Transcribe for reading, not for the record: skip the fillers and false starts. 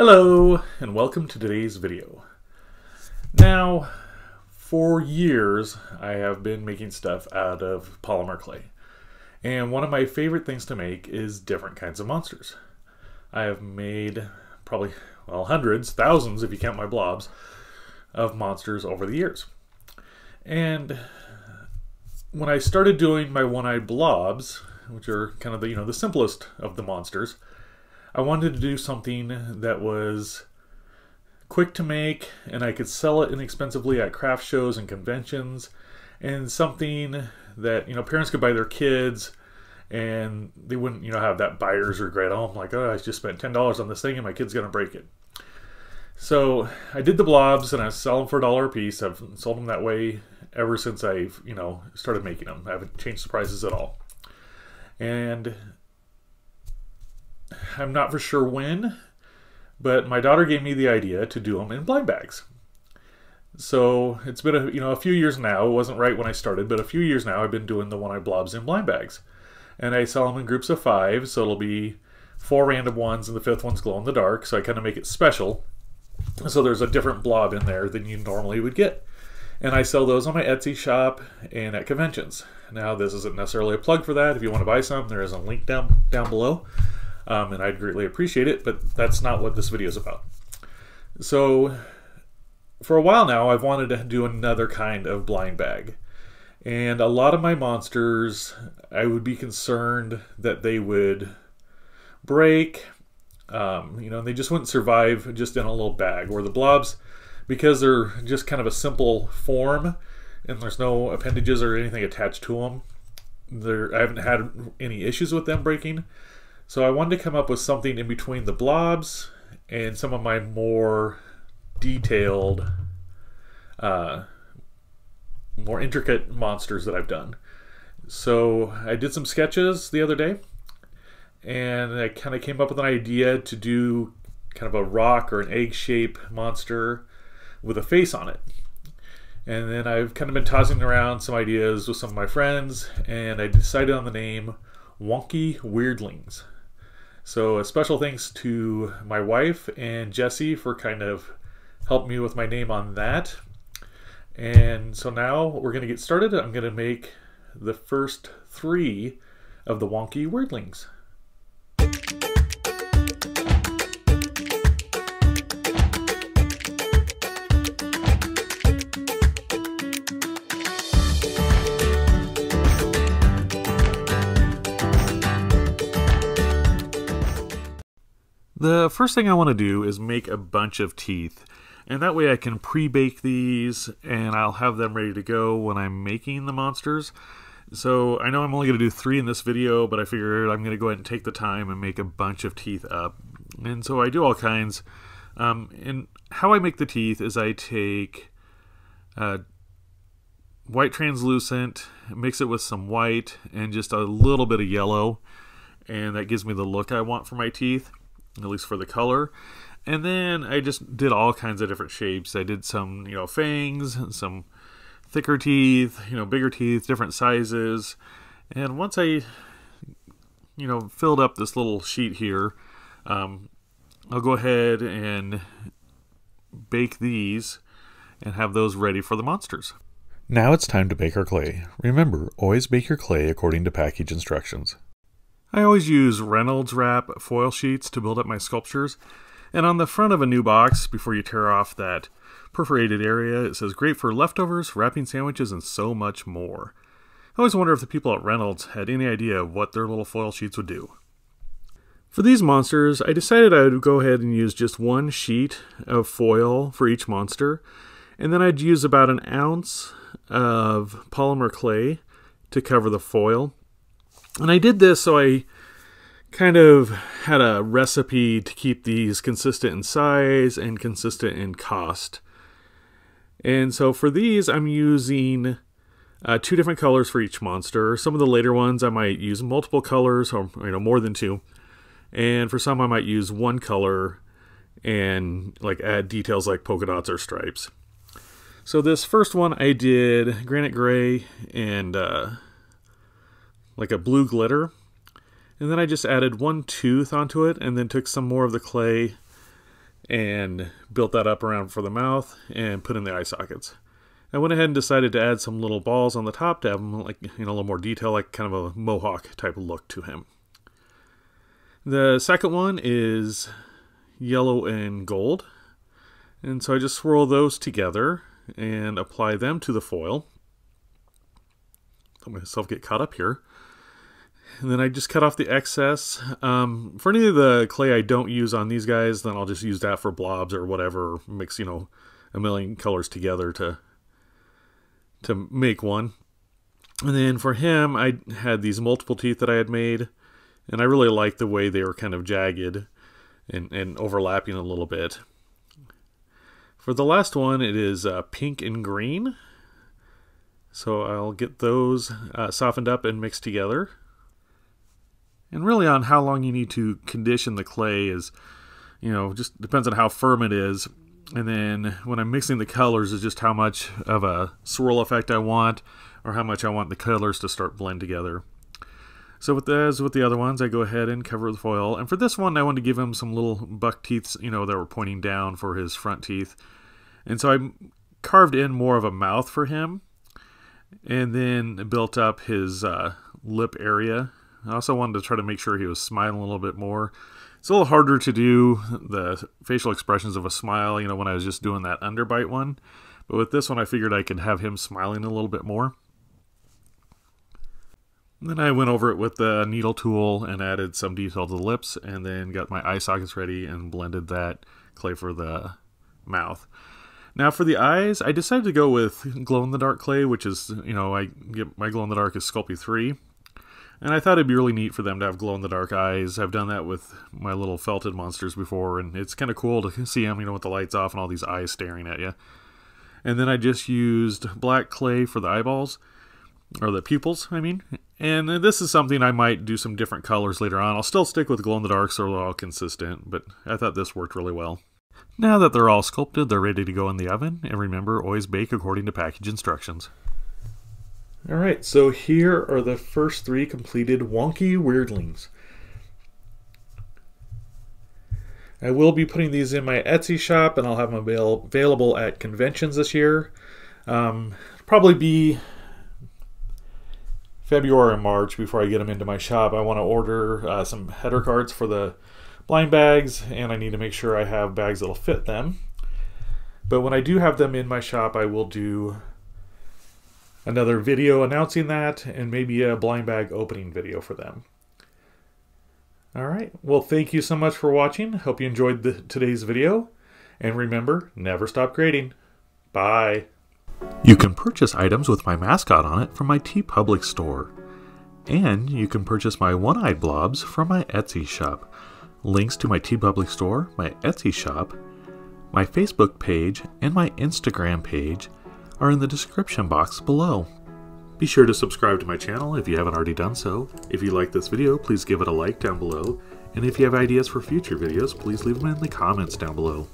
Hello, and welcome to today's video. Now, for years, I have been making stuff out of polymer clay. And one of my favorite things to make is different kinds of monsters. I have made probably, well, hundreds, thousands, if you count my blobs, of monsters over the years. And when I started doing my one-eyed blobs, which are kind of the simplest of the monsters, I wanted to do something that was quick to make and I could sell it inexpensively at craft shows and conventions, and something that parents could buy their kids and they wouldn't have that buyer's regret. Oh, I'm like, oh, I just spent $10 on this thing and my kid's gonna break it. So I did the blobs and I sell them for $1 a piece. I've sold them that way ever since I've started making them. I haven't changed the prices at all. And I'm not for sure when, but my daughter gave me the idea to do them in blind bags. So it's been a few years now. It wasn't right when I started, but a few years now I've been doing the one-eyed blobs in blind bags. And I sell them in groups of 5, so it'll be 4 random ones and the 5th one's glow in the dark, so I kind of make it special. So there's a different blob in there than you normally would get. And I sell those on my Etsy shop and at conventions. Now this isn't necessarily a plug for that. If you want to buy some, there is a link down below. And I'd greatly appreciate it, but that's not what this video is about. So for a while now, I've wanted to do another kind of blind bag. And a lot of my monsters, I would be concerned that they would break, and they just wouldn't survive just in a little bag. Or the blobs, because they're just kind of a simple form and there's no appendages or anything attached to them, I haven't had any issues with them breaking. So I wanted to come up with something in between the blobs and some of my more detailed, more intricate monsters that I've done. So I did some sketches the other day, and I kind of came up with an idea to do kind of a rock or an egg-shaped monster with a face on it. And then I've kind of been tossing around some ideas with some of my friends, and I decided on the name Wonky Weirdlings. So a special thanks to my wife and Jesse for kind of helping me with my name on that. And so now we're going to get started. I'm going to make the first 3 of the Wonky Weirdlings. The first thing I want to do is make a bunch of teeth, and that way I can pre-bake these and I'll have them ready to go when I'm making the monsters. So I know I'm only going to do 3 in this video, but I figured I'm going to go ahead and take the time and make a bunch of teeth up. And so I do all kinds. And how I make the teeth is I take white translucent, mix it with some white and just a little bit of yellow, and that gives me the look I want for my teeth, at least for the color. And then I just did all kinds of different shapes. I did some, fangs, some thicker teeth, bigger teeth, different sizes. And once I, filled up this little sheet here, I'll go ahead and bake these and have those ready for the monsters. Now it's time to bake our clay. Remember, always bake your clay according to package instructions. I always use Reynolds wrap foil sheets to build up my sculptures, and on the front of a new box, before you tear off that perforated area, it says great for leftovers, wrapping sandwiches, and so much more. I always wonder if the people at Reynolds had any idea of what their little foil sheets would do. For these monsters, I decided I would go ahead and use just 1 sheet of foil for each monster, and then I'd use about 1 ounce of polymer clay to cover the foil. And I did this so I kind of had a recipe to keep these consistent in size and consistent in cost. And so for these, I'm using 2 different colors for each monster. Some of the later ones I might use multiple colors, or more than 2. And for some I might use 1 color and add details like polka dots or stripes. So this first one I did granite gray and like a blue glitter. And then I just added 1 tooth onto it and then took some more of the clay and built that up around for the mouth and put in the eye sockets. I went ahead and decided to add some little balls on the top to have him, like, a little more detail, like kind of a mohawk type of look to him. The second one is yellow and gold. And so I just swirl those together and apply them to the foil. Let myself get caught up here. And then I just cut off the excess. For any of the clay I don't use on these guys, then I'll just use that for blobs or whatever. Mix, a million colors together to make one. And then for him, I had these multiple teeth that I had made. And I really liked the way they were kind of jagged and overlapping a little bit. For the last one, it is pink and green. So I'll get those softened up and mixed together. And really on how long you need to condition the clay is, just depends on how firm it is. And then when I'm mixing the colors is just how much of a swirl effect I want or how much I want the colors to start blend together. So as with the other ones, I go ahead and cover the foil. And for this one, I wanted to give him some little buck teeth, that were pointing down for his front teeth. And so I carved in more of a mouth for him and then built up his lip area. I also wanted to try to make sure he was smiling a little bit more. It's a little harder to do the facial expressions of a smile, when I was just doing that underbite one. But with this one, I figured I could have him smiling a little bit more. And then I went over it with the needle tool and added some detail to the lips, and then got my eye sockets ready and blended that clay for the mouth. Now for the eyes, I decided to go with glow-in-the-dark clay, which is, I get my glow-in-the-dark is Sculpted 3. And I thought it'd be really neat for them to have glow-in-the-dark eyes. I've done that with my little felted monsters before, and it's kind of cool to see them, with the lights off and all these eyes staring at you. And then I just used black clay for the eyeballs, or the pupils, I mean. And this is something I might do some different colors later on. I'll still stick with glow-in-the-dark so they're all consistent, but I thought this worked really well. Now that they're all sculpted, they're ready to go in the oven. And remember, always bake according to package instructions. Alright, so here are the first 3 completed Wonky Weirdlings. I will be putting these in my Etsy shop, and I'll have them available at conventions this year. Probably be February or March before I get them into my shop. I want to order some header cards for the blind bags, and I need to make sure I have bags that'll fit them. But when I do have them in my shop, I will do another video announcing that, and maybe a blind bag opening video for them. Alright, well, thank you so much for watching. Hope you enjoyed today's video. And remember, never stop creating. Bye. You can purchase items with my mascot on it from my TeePublic Store. And you can purchase my one-eyed blobs from my Etsy shop. Links to my TeePublic Store, my Etsy shop, my Facebook page, and my Instagram page are in the description box below. Be sure to subscribe to my channel if you haven't already done so. If you like this video, please give it a like down below. And if you have ideas for future videos, please leave them in the comments down below.